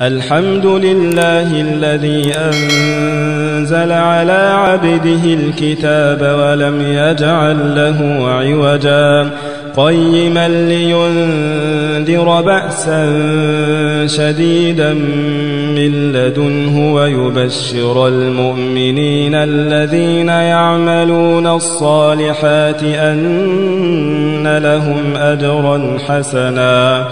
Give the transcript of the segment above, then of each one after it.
الحمد لله الذي أنزل على عبده الكتاب ولم يجعل له عوجا قيما لينذر بأسا شديدا من لدنه ويبشر المؤمنين الذين يعملون الصالحات أن لهم أجرا حسنا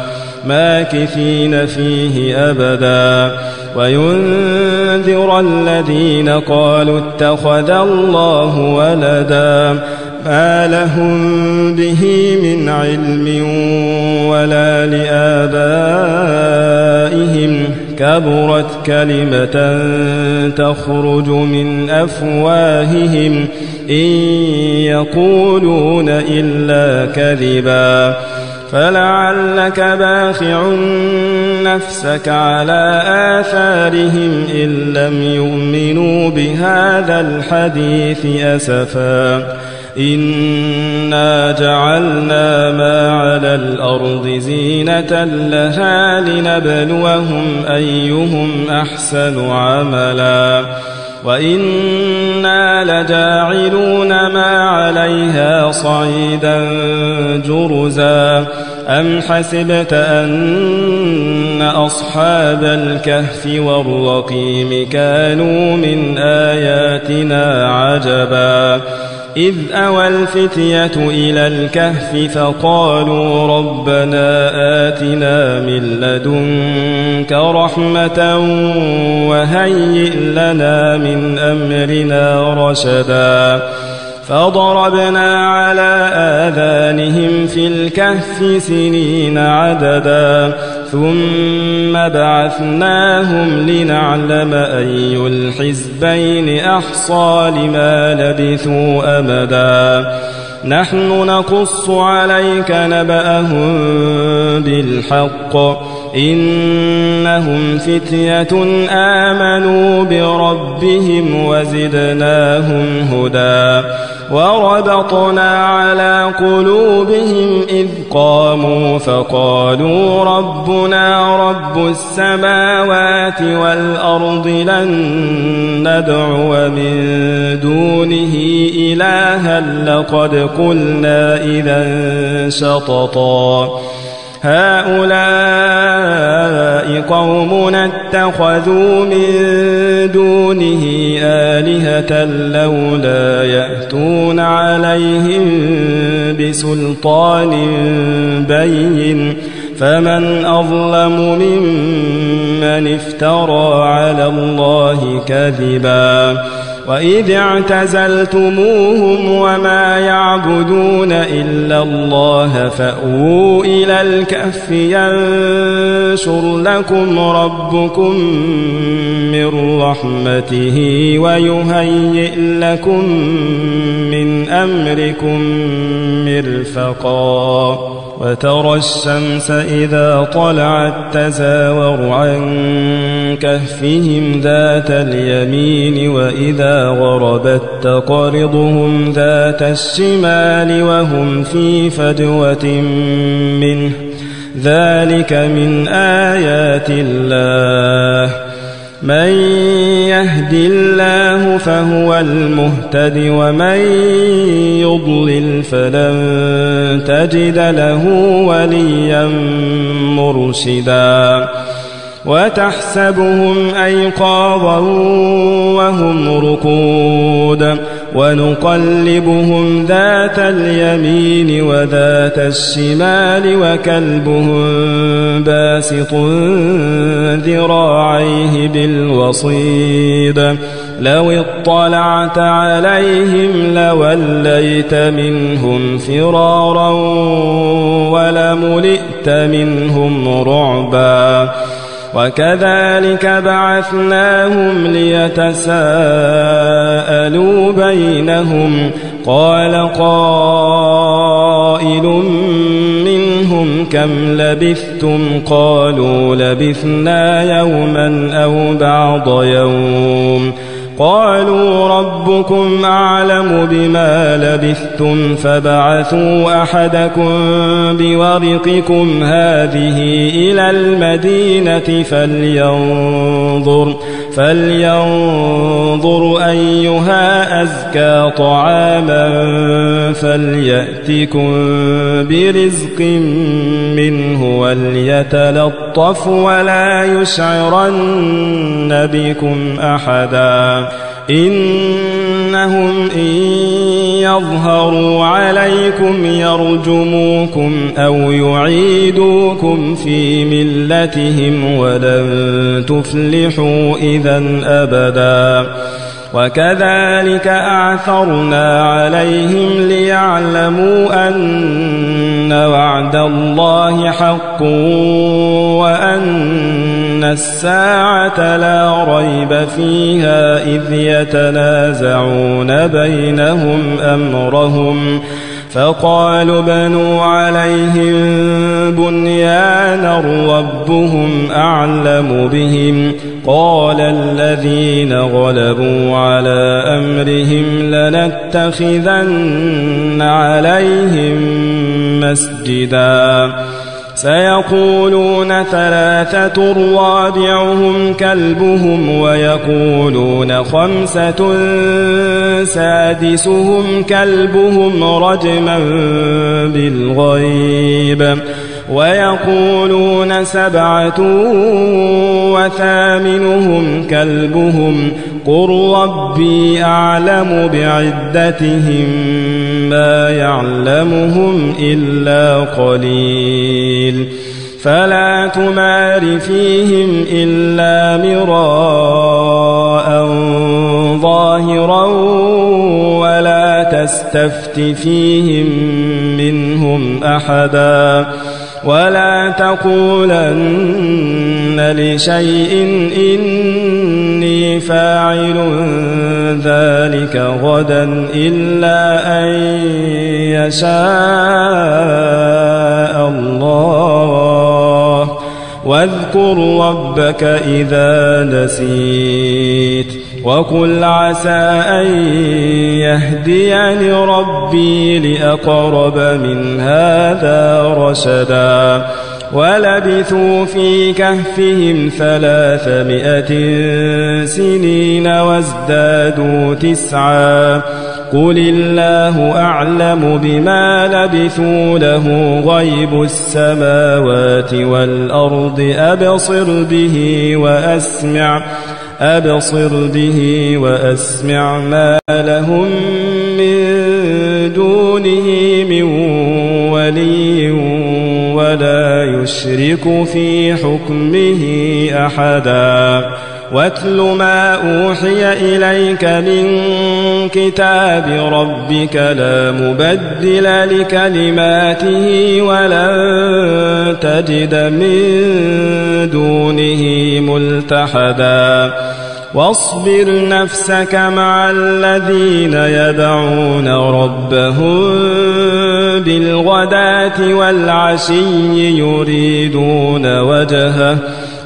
ماكثين فيه أبدا وينذر الذين قالوا اتخذ الله ولدا ما لهم به من علم ولا لآبائهم كبرت كلمة تخرج من أفواههم إن يقولون إلا كذبا فلعلك باخع نفسك على آثارهم إن لم يؤمنوا بهذا الحديث أسفا إنا جعلنا ما على الأرض زينة لها لنبلوهم أيهم أحسن عملا وإنا لجاعلون ما عليها صعيدا جرزا أم حسبت أن أصحاب الكهف والرقيم كانوا من آياتنا عجبا إذ أوى الفتية إلى الكهف فقالوا ربنا آتنا من لدنك رحمة وهيئ لنا من أمرنا رشدا فضربنا على آذانهم في الكهف سنين عددا ثم بعثناهم لنعلم أي الحزبين أحصى لما لبثوا أمدا نحن نقص عليك نبأهم بالحق إنهم فتية آمنوا بربهم وزدناهم هدى وربطنا على قلوبهم إذ قاموا فقالوا ربنا رب السماوات والأرض لن ندعو من دونه إلها لقد قلنا إذا شططا هؤلاء قومنا اتخذوا من دونه آلهة لولا يأتون عليهم بسلطان بين فمن أظلم ممن افترى على الله كذبا وإذ اعتزلتموهم وما يعبدون إلا الله فأووا إلى الكهف ينشر لكم ربكم من رحمته ويهيئ لكم من أمركم مرفقا وترى الشمس إذا طلعت تزاور عن كهفهم ذات اليمين وإذا غربت تقرضهم ذات الشمال وهم في فجوة منه ذلك من آيات الله من يهد الله فهو المهتد ومن يضلل فلن تجد له وليا مرشدا وتحسبهم أيقاظا وهم رقود ونقلبهم ذات اليمين وذات الشمال وكلبهم باسط ذراعيه بالوصيد لو اطلعت عليهم لوليت منهم فرارا ولملئت منهم رعبا وكذلك بعثناهم ليتساءلوا بينهم قال قائل منهم كم لبثتم قالوا لبثنا يوما أو بعض يوم قالوا ربكم أعلم بما لبثتم فبعثوا أحدكم بورقكم هذه إلى المدينة فلينظر أيها أزكى طعاما فليأتكم برزق منه وليتلطف ولا يشعرن بكم أحدا إنهم إن يظهروا عليكم يرجموكم أو يعيدوكم في ملتهم ولن تفلحوا إذا أبدا وكذلك أعثرنا عليهم ليعلموا أن وعد الله حق وأن الساعة لا ريب فيها إذ يتنازعون بينهم أمرهم فقالوا بنوا عليهم بنيانا ربهم أعلم بهم قال الذين غلبوا على أمرهم لنتخذن عليهم مسجدا سيقولون ثلاثة رابعهم كلبهم ويقولون خمسة سادسهم كلبهم رجما بالغيب ويقولون سبعة وثامنهم كلبهم قل ربي أعلم بعدتهم ما يعلمهم إلا قليل فلا تمار فيهم إلا مراء ظاهرا ولا تستفت فيهم منهم أحدا ولا تقولن لشيء إني فاعل ذلك غدا إلا أن يشاء الله واذكر ربك إذا نسيت وقل عسى أن يهديني ربي لأقرب من هذا رشدا ولبثوا في كهفهم 300 سنين وازدادوا 9 قل الله أعلم بما لبثوا له غيب السماوات والأرض أبصر به وأسمع ما لهم من دونه من ولي ولا يشرك في حكمه أحدا واتل ما أوحي إليك من كتاب ربك لا مبدل لكلماته ولن تجد من دونه ملتحدا واصبر نفسك مع الذين يدعون ربهم بالغداة والعشي يريدون وجهه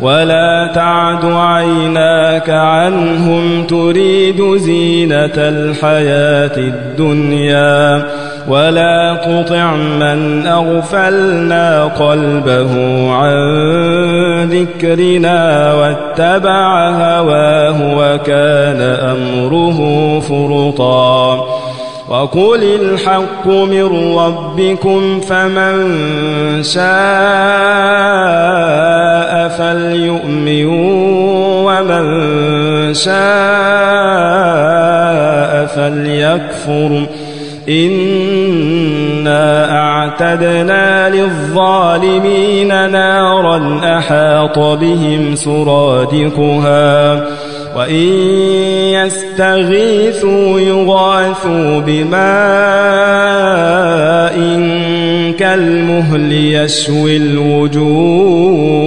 ولا تعد عيناك عنهم تريد زينة الحياة الدنيا ولا تطع من أغفلنا قلبه عن ذكرنا واتبع هواه وكان أمره فرطا وقل الحق من ربكم فمن شاء فليؤمن ومن شاء فليكفر إنا أعتدنا للظالمين نارا أحاط بهم سرادقها وإن يستغيثوا يغاثوا بماء كالمهل يشوي الوجوه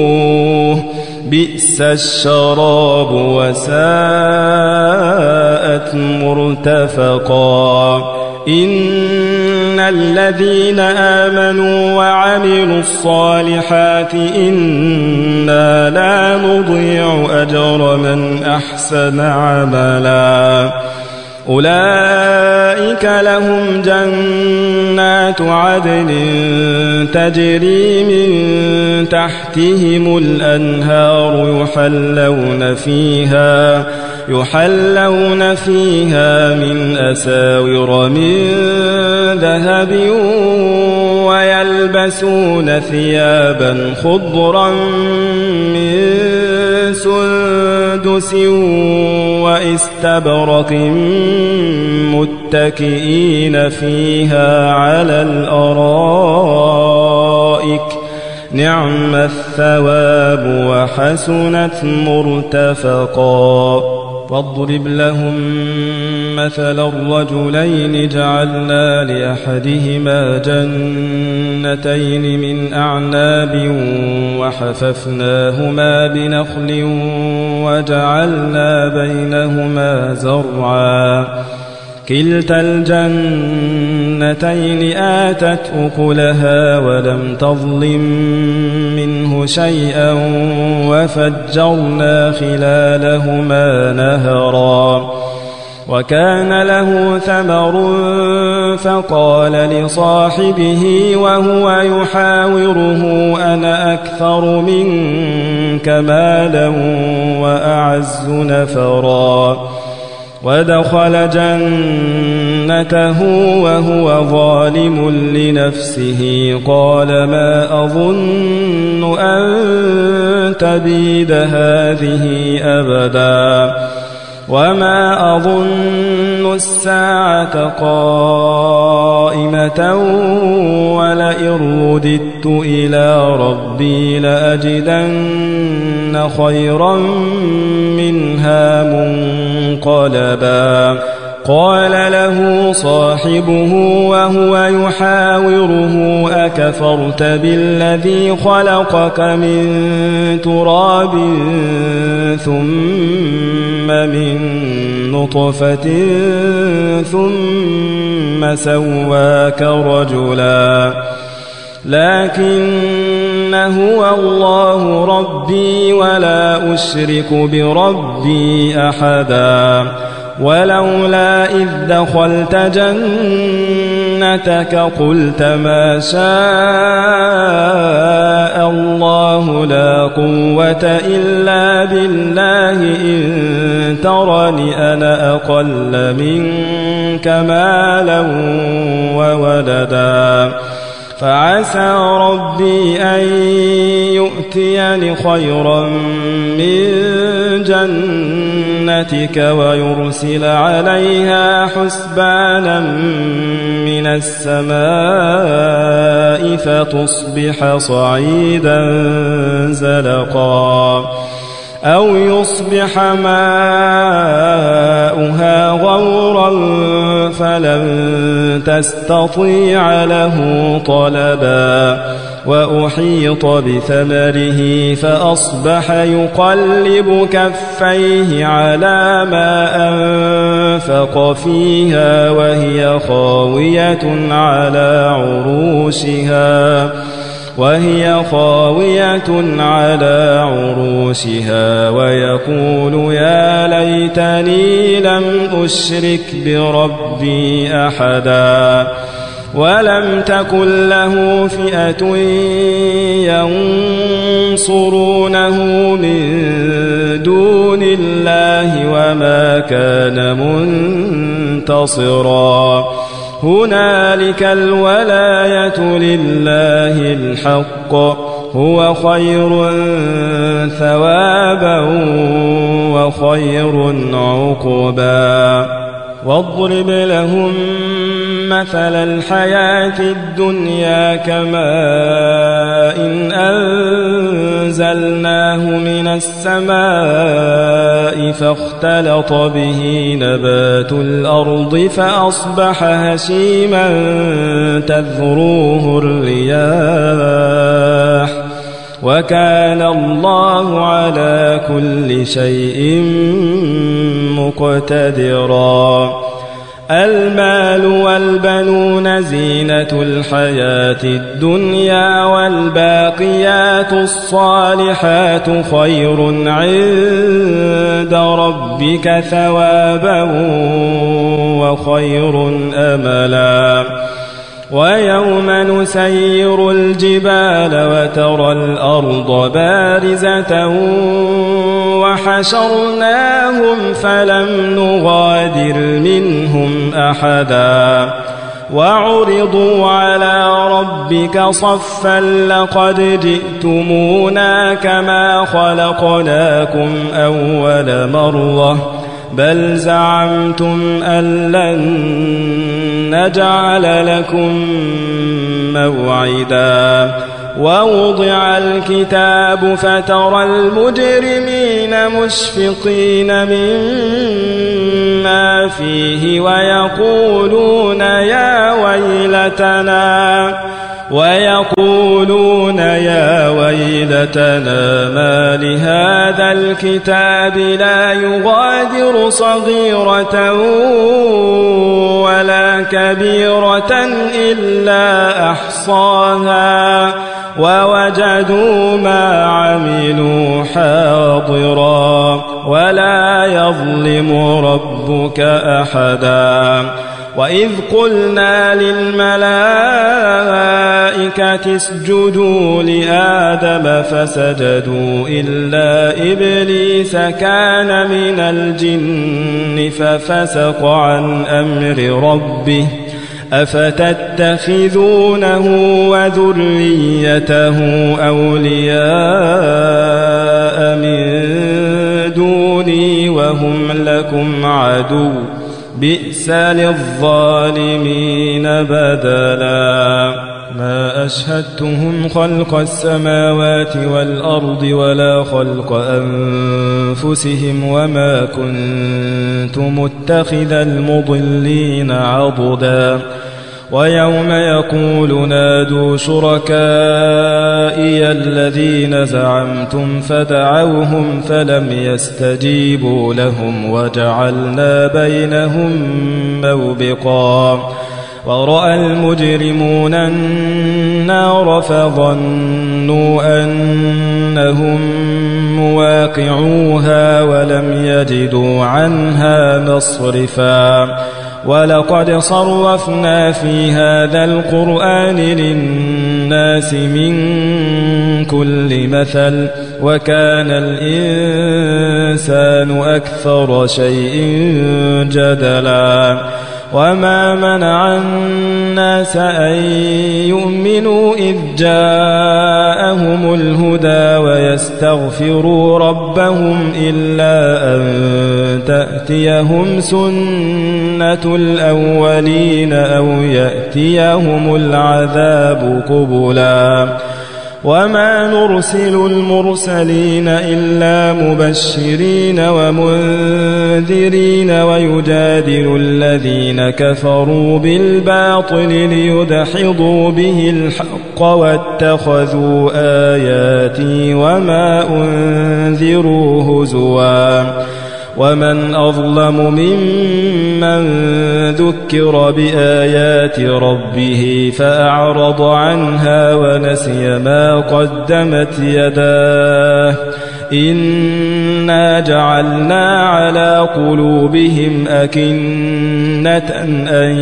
بئس الشراب وساءت مرتفقا إن الذين آمنوا وعملوا الصالحات إنا لا نضيع أجر من أحسن عملا أولئك لهم جنات عدن تجري من تحتهم الأنهار يحلون فيها من أساور من ذهب ويلبسون ثيابا خضرا من سندس واستبرق متكئين فيها على الأرائك نعم الثواب وحسنت مرتفقا واضرب لهم مثل الرجلين جعلنا لأحدهما جنتين من أعناب وحففناهما بنخل وجعلنا بينهما زرعا كلتا الجنتين آتت أكلها ولم تظلم منه شيئا وفجرنا خلالهما نهرا وكان له ثمر فقال لصاحبه وهو يحاوره أنا أكثر منك مالا وأعز نفرا ودخل جنته وهو ظالم لنفسه قال ما أظن أن تبيد هذه أبدا وما أظن الساعة قائمة ولئن رددت إلى ربي لأجدن خيرا منها منقلبا قال له صاحبه وهو يحاوره أكفرت بالذي خلقك من تراب ثم من نطفة ثم سواك رجلا لكن هو الله ربي ولا أشرك بربي أحدا ولولا إذ دخلت جنتك قلت ما شاء الله لا قوة إلا بالله إن ترني أنا أقل منك مالا وولدا فعسى ربي أن يؤتيني خيرا من جنتك ويرسل عليها حسبانا من السماء فتصبح صعيدا زلقا أو يصبح ماؤها غورا فلن تستطيع له طلبا وأحيط بثمره فأصبح يقلب كفيه على ما أنفق فيها وهي خاوية على عروشها ويقول يا ليتني لم أشرك بربي أحدا ولم تكن له فئة ينصرونه من دون الله وما كان منتصرا هنالك الولاية لله الحق هو خير ثوابا وخير عقبا واضرب لهم مثل الحياة الدنيا كماء إن أنزلناه من السماء فاختلط به نبات الأرض فأصبح هشيما تذروه الرياح وكان الله على كل شيء مقتدرا المال والبنون زينة الحياة الدنيا والباقيات الصالحات خير عند ربك ثوابا وخير أملا ويوم نسير الجبال وترى الأرض بارزة وحشرناهم فلم نغادر منهم أحدا وعرضوا على ربك صفا لقد جئتمونا كما خلقناكم أول مرة بل زعمتم أن لن نجعل لكم موعدا ووضع الكتاب فترى المجرمين مشفقين مما فيه ويقولون يا ويلتنا ما لهذا الكتاب لا يغادر صغيرة ولا كبيرة إلا أحصاها ووجدوا ما عملوا حاضرا ولا يظلم ربك أحدا وإذ قلنا للملائكة اسجدوا لآدم فسجدوا إلا إبليس كان من الجن ففسق عن أمر ربه أفتتخذونه وذريته أولياء من دوني وهم لكم عدو بئس للظالمين بدلا ما أشهدتهم خلق السماوات والأرض ولا خلق أنفسهم وما كنت متخذ المضلين عضدا ويوم يقول نادوا شركائي الذين زعمتم فدعوهم فلم يستجيبوا لهم وجعلنا بينهم موبقا ورأى المجرمون النار فظنوا أنهم مواقعوها ولم يجدوا عنها مصرفا ولقد صرفنا في هذا القرآن للناس من كل مثل وكان الإنسان أكثر شيء جدلا وما منع الناس أن يؤمنوا إذ جاءهم الهدى ويستغفروا ربهم إلا أن تأتيهم سنة الأولين أو يأتيهم العذاب قبلا وما نرسل المرسلين إلا مبشرين ومنذرين ويجادل الذين كفروا بالباطل ليدحضوا به الحق واتخذوا آياتي وما أنذروا هزوا ومن أظلم ممن ذكر بآيات ربه فأعرض عنها ونسي ما قدمت يداه إنا جعلنا على قلوبهم أكنة أن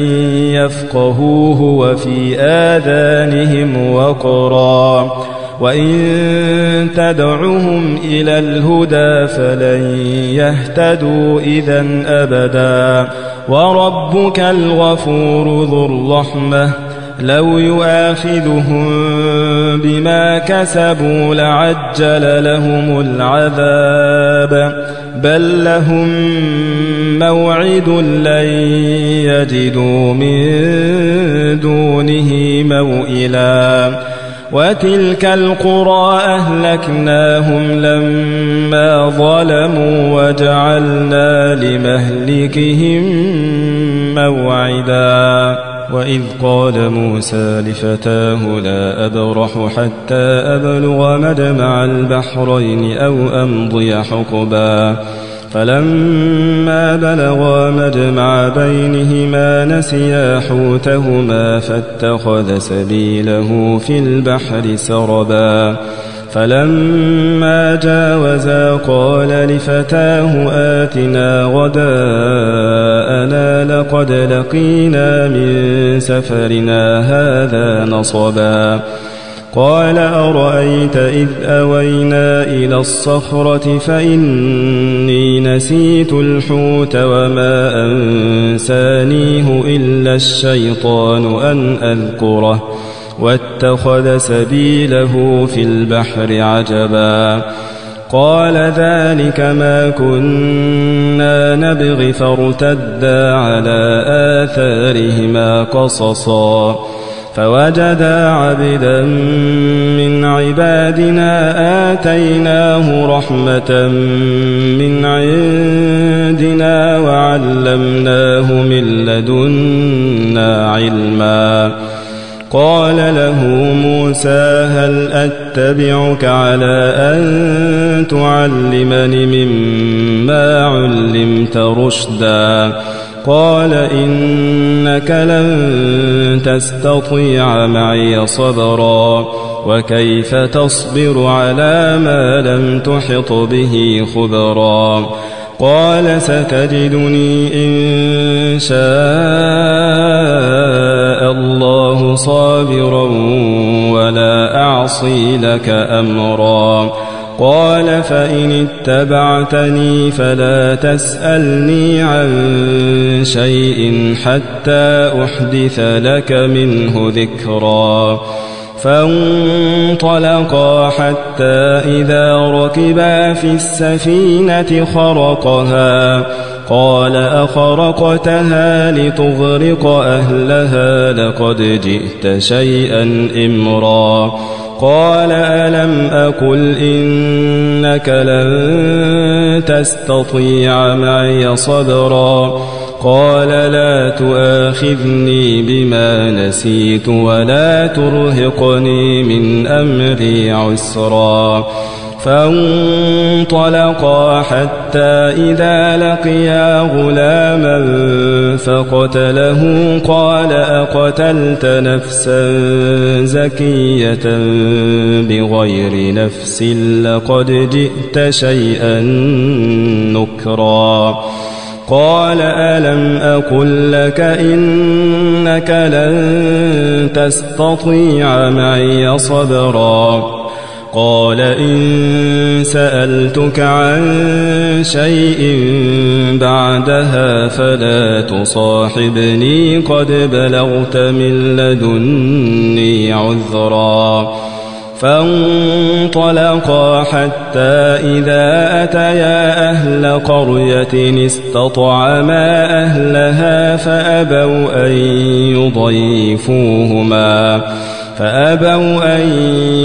يفقهوه وفي آذانهم وقرا وإن تدعهم إلى الهدى فلن يهتدوا إذن أبدا وربك الغفور ذو الرحمة لو يؤاخذهم بما كسبوا لعجل لهم العذاب بل لهم موعد لن يجدوا من دونه موئلا وتلك القرى أهلكناهم لما ظلموا وجعلنا لمهلكهم موعدا وإذ قال موسى لفتاه لا أبرح حتى أبلغ مجمع البحرين أو أمضي حقبا فلما بلغا مجمع بينهما نسيا حوتهما فاتخذ سبيله في البحر سربا فلما جاوزا قال لفتاه آتنا غداءنا لقد لقينا من سفرنا هذا نصبا قال أرأيت إذ أوينا إلى الصخرة فإني نسيت الحوت وما أنسانيه إلا الشيطان أن أذكره واتخذ سبيله في البحر عجبا قال ذلك ما كنا نبغي فارتدا على آثارهما قصصا فوجدا عبدا من عبادنا آتيناه رحمة من عندنا وعلمناه من لدنا علما قال له موسى هل أتبعك على أن تعلمني مما علمت رشدا قال إنك لن تستطيع معي صبرا وكيف تصبر على ما لم تحط به خبرا قال ستجدني إن شاء الله صابرا ولا أعصي لك أمرا قال فإن اتبعتني فلا تسألني عن شيء حتى أحدث لك منه ذكرا فانطلقا حتى إذا ركبا في السفينة خرقها قال أخرقتها لتغرق أهلها لقد جئت شيئا إمرا قال ألم أقل إنك لن تستطيع معي صبرا قال لا تؤاخذني بما نسيت ولا ترهقني من أمري عسرا فانطلقا حتى إذا لقيا غلاما فقتله قال أقتلت نفسا زكية بغير نفس لقد جئت شيئا نكرا قال ألم أقل لك إنك لن تستطيع معي صبرا قال إن سألتك عن شيء بعدها فلا تصاحبني قد بلغت من لدني عذرا فانطلقا حتى إذا أتيا أهل قرية استطعما أهلها فأبوا أن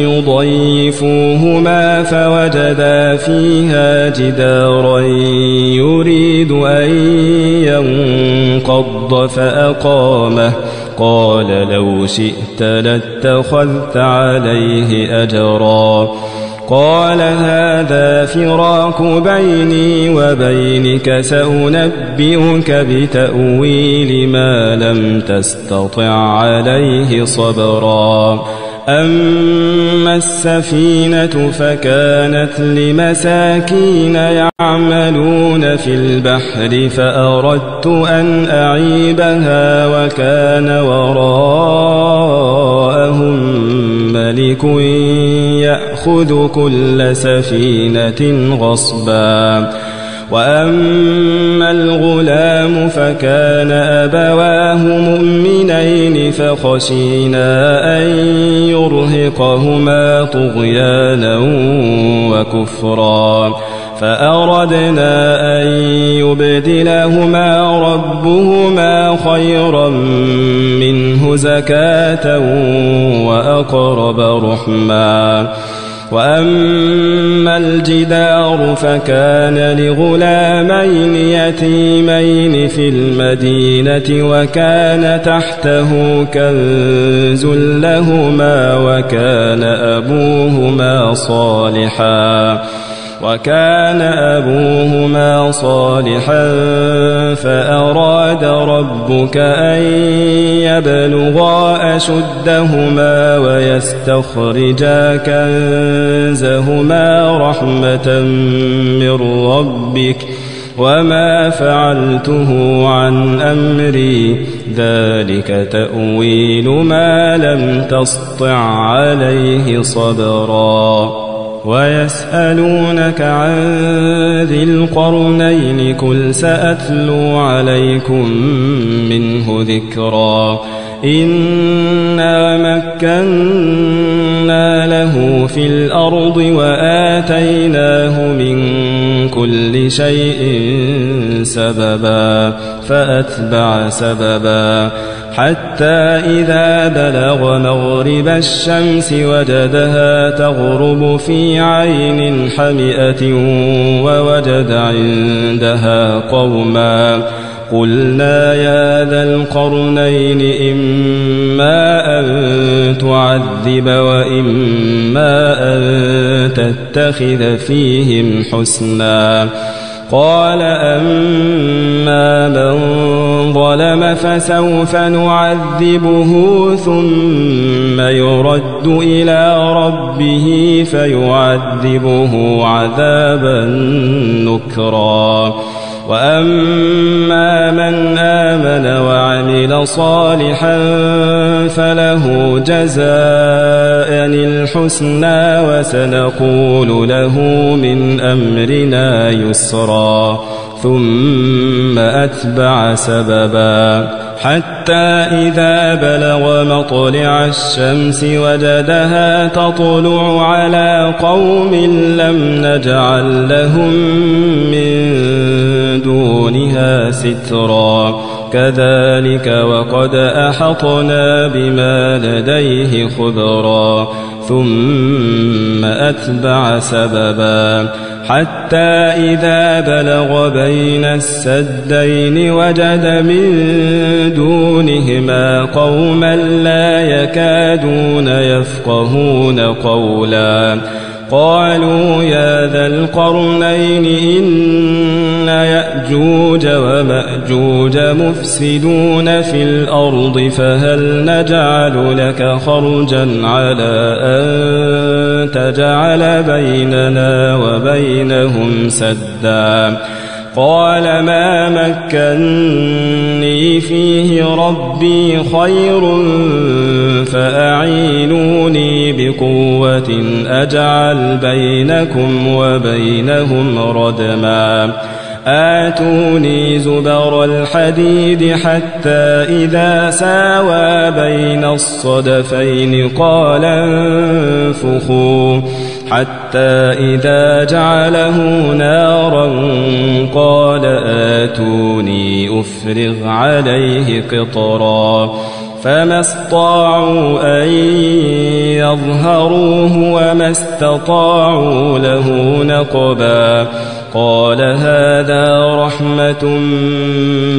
يضيفوهما فوجدا فيها جدارا يريد أن ينقض فأقامه قال لو شئت لاتخذت عليه أجرا قال هذا فراق بيني وبينك سأنبئك بتأويل ما لم تستطع عليه صبرا أما السفينة فكانت لمساكين يعملون في البحر فأردت أن أعيبها وكان وراءهم ملك يأخذ كل سفينة غصبا وأما الغلام فكان أبواه مؤمنين فخشينا أن يرهقهما طغيانا وكفرا فأردنا أن يبدلهما ربهما خيرا منه زكاة وأقرب رحما وأما الجدار فكان لغلامين يتيمين في المدينة وكان تحته كنز لهما وكان أبوهما صالحا وكان أبوهما صالحا فأراد ربك أن يبلغا أشدهما ويستخرجا كنزهما رحمة من ربك وما فعلته عن أمري ذلك تأويل ما لم تسطع عليه صبرا ويسألونك عن ذي القرنين قل سأتلو عليكم منه ذكرا إنا مكنا له في الأرض وآتيناه من كل شيء سببا فأتبع سببا حتى إذا بلغ مغرب الشمس وجدها تغرب في عين حمئة ووجد عندها قوما قلنا يا ذا القرنين إما أن تعذب وإما أن تتخذ فيهم حسنا قال أما من ظلم فسوف نعذبه ثم يرد إلى ربه فيعذبه عذابا نكرا وأما من آمن وعمل صالحا فله جزاء الحسنى وسنقول له من أمرنا يسرا ثم أتبع سببا حتى إذا بلغ مطلع الشمس وجدها تطلع على قوم لم نجعل لهم من دونها سترا كذلك وقد أحطنا بما لديه خبرا ثم أتبع سببا حتى إذا بلغ بين السدين وجد من دونهما قوما لا يكادون يفقهون قولا قالوا يا ذا القرنين إن يأجوج ومأجوج مفسدون في الأرض فهل نجعل لك خرجا على أن تجعل بيننا وبينهم سدا قال ما مكني فيه ربي خير فأعينوني بقوة أجعل بينكم وبينهم ردما آتوني زبر الحديد حتى إذا ساوى بين الصدفين قال انفخوا حتى إذا جعله نارا قال آتوني أفرغ عليه قطرا فما استطاعوا أن يظهروه وما استطاعوا له نقبا قال هذا رحمة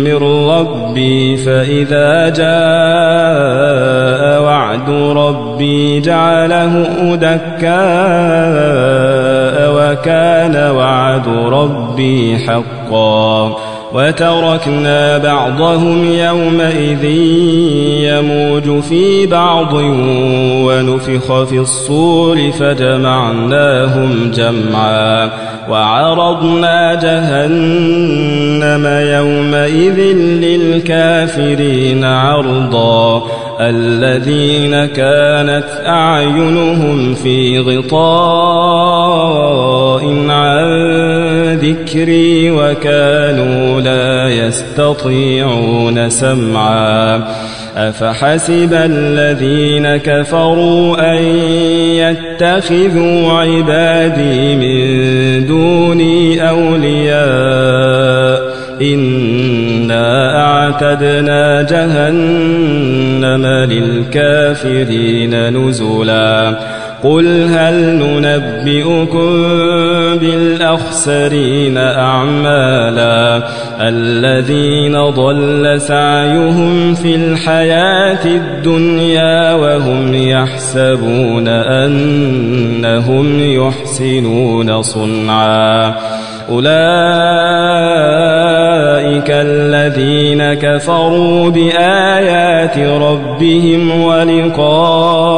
من ربي فإذا جاء وعد ربي جعله دكاء وكان وعد ربي حقا وتركنا بعضهم يومئذ يموج في بعض ونفخ في الصور فجمعناهم جمعا وعرضنا جهنم يومئذ للكافرين عرضا الذين كانت أعينهم في غطاء عن ذكري وكانوا لا يستطيعون سمعا أفحسب الذين كفروا أن يتخذوا عبادي من دوني أولياء إنا أعتدنا جهنم للكافرين نزلا قل هل ننبئكم بالأخسرين أعمالا الذين ضل سعيهم في الحياة الدنيا وهم يحسبون أنهم يحسنون صنعا أولئك الذين كفروا بآيات ربهم ولقائه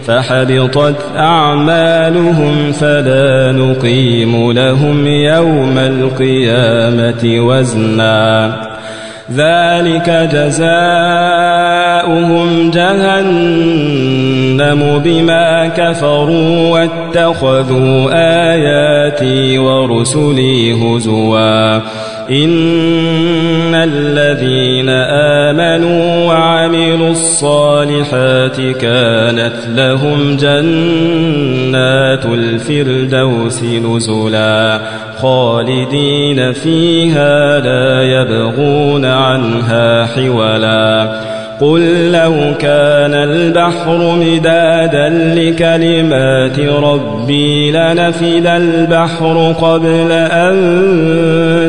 فحبطت أعمالهم فلا نقيم لهم يوم القيامة وزنا ذلك جزاؤهم جهنم بما كفروا واتخذوا آياتي ورسلي هزوا إن الذين آمنوا وعملوا الصالحات كانت لهم جنات الفردوس نزلا خالدين فيها لا يبغون عنها حولا قل لو كان البحر مدادا لكلمات ربي لنفد البحر قبل أن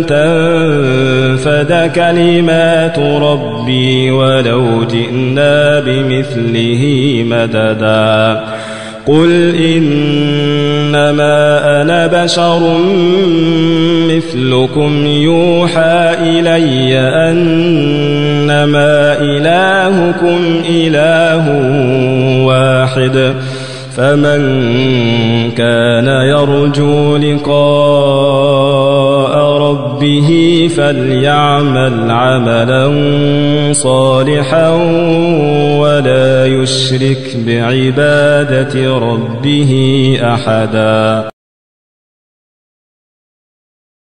تنفد كلمات ربي ولو جئنا بمثله مددا قل إنما أنا بشر مثلكم يوحى إلي أنما إلهكم إله واحد فمن كان يرجو لقاء ربه فليعمل عملا صالحا ولا يشرك بعبادة ربه أحدا.